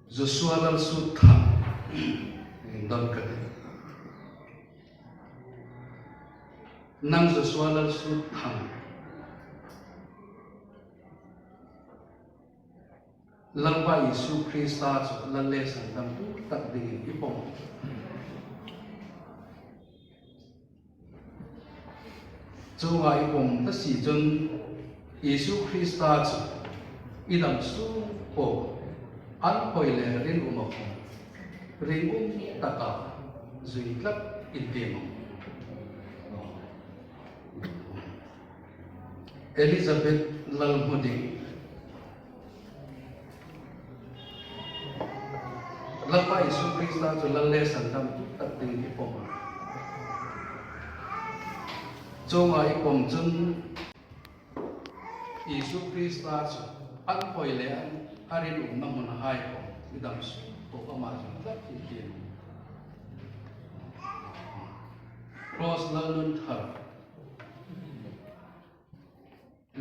Joshua lal su tham dam ka nang Joshua lal su tham lalpa Yesu Krista chu lalle sang dam tu tak ding ipom chu ai pom ta si chun Yesu Krista chu idam su po an poi le rin um ko ring taka zui tlap intemo Elizabeth lal mudi lalpa Yesu Krista chu lalle sang dam tu tak ding ipom chu ai pom chun Yesu Krista chu an poi le arin na mun hai ko idam su ko ama chu tlap intemo cross lalun thar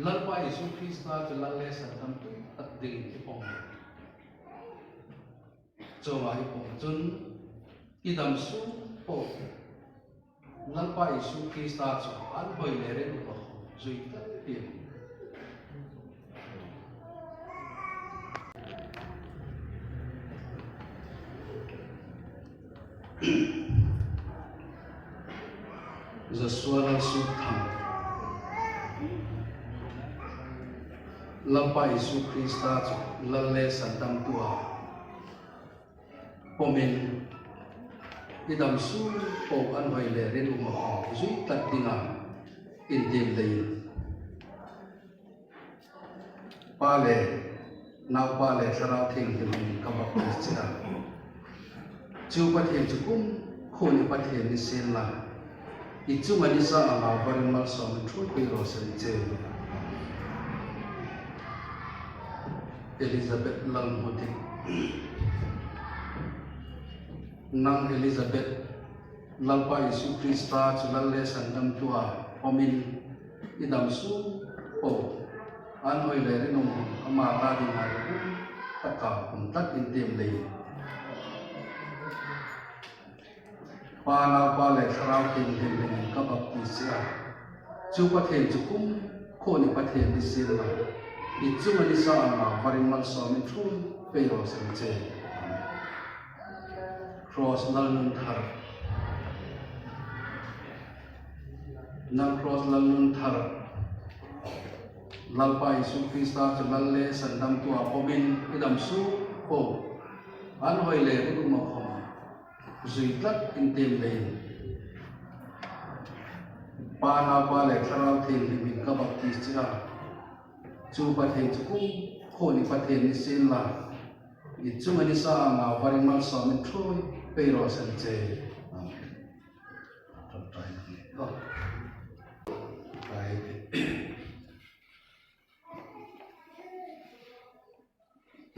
lalpa Yesu Krista chu lalle sang dam tu tak ding ipom Jowa ipom chun idam su po lalpa Yesu Krista chu an hoi le re ko zui ta tiem Joshua lal su tham lalpa Yesu Krista chu lalle sang dam tua pomen idam su po an hoi le ren um ko zui tat dinga in dem dei pale naw pale sarau thing thing ka ba chira chu pathen chu kum khoni pathen ni sen la I chu mani sa ala barin mal som thu pe ro sen che Elizabeth lal mudi nang Elizabeth lalpa Yesu Krista chu lalle sandam tua omin idam su po an hoi le ri nong ama ta ding ha taka kum tak in tem le pa na pa le sarau tin tin ka baptisia chu pathen chu kum kho ni pathen di sil la I chu mani sa ala barin mal som thu pe ro sen che cross lalun thar nang cross lalun thar lalpa Yesu Krista chu lalle sandam tua pomin idam su po an hoi le ru ma khom zui tlak in tem le pa na pa le tharau thil ni ka baptist cha chu pathen chu kum kho ni pathen ni sin la I chu mani sa nga varing mal som in throi pe ro san che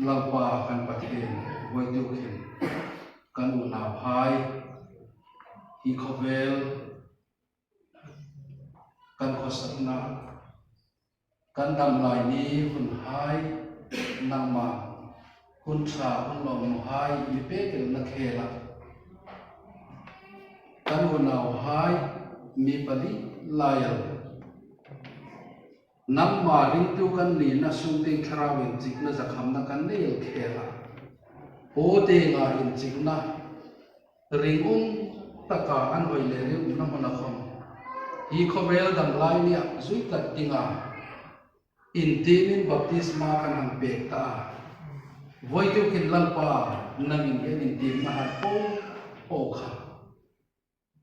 lalpa kan pathen voi tu khin kan u na phai hi khovel kan khosakna kan dam lai ni hun hai nang ma hun cha hun long hai mi pe kel na khela kan hun naw hai mi pali layal nam ma ring tu kan ni na sung ting tharawin chik na zakham na kan neil khela o te nga in chik na ring taka an hoi le ri na mana khom hi khovel dam lai ni zui tat tinga in temin baptisma kan hang pek ta voi tu kin lalpa nangin yen in tim na hat po kha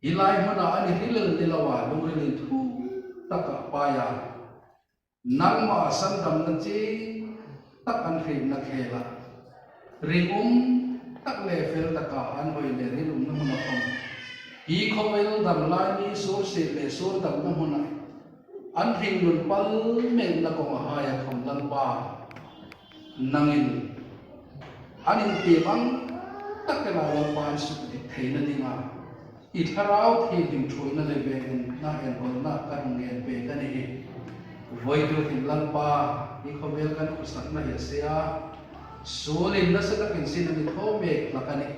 ilai mana ani hilal tilawa lungri thu taka paya nang ma san dam na chi tak an khrim na khela ring tak le fel taka an hoi le ri lum na mana khom hi khovel dam lai ni so se le so dam na hona an ring nun pal men na ko ma haya khom lalpa nangin anin tiang tak la lalpa su ti theina dinga I tharau thi ding thui na le be na en bol na kan ngen be kan hi voi tu tin lalpa ni khobel kan khusak na hiasia solin na sadak in sin ni thomek lakani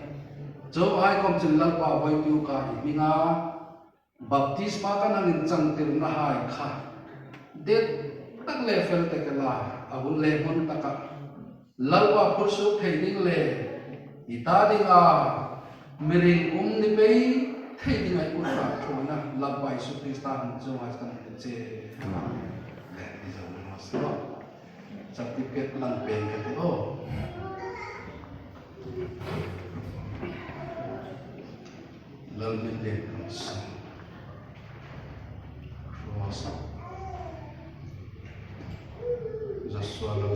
jo ai kom chin lalpa voi tu ka hinga baptisma kan angin changtir na hai kha det tak le fel te kala abun le mun taka lalpa phursu theiding le ita dinga miring ni pe theiding ai utha thona lalpa isu krista han jo ai kan che le ni jo ma so certificate lan pen ka te o lal min le cross just swallow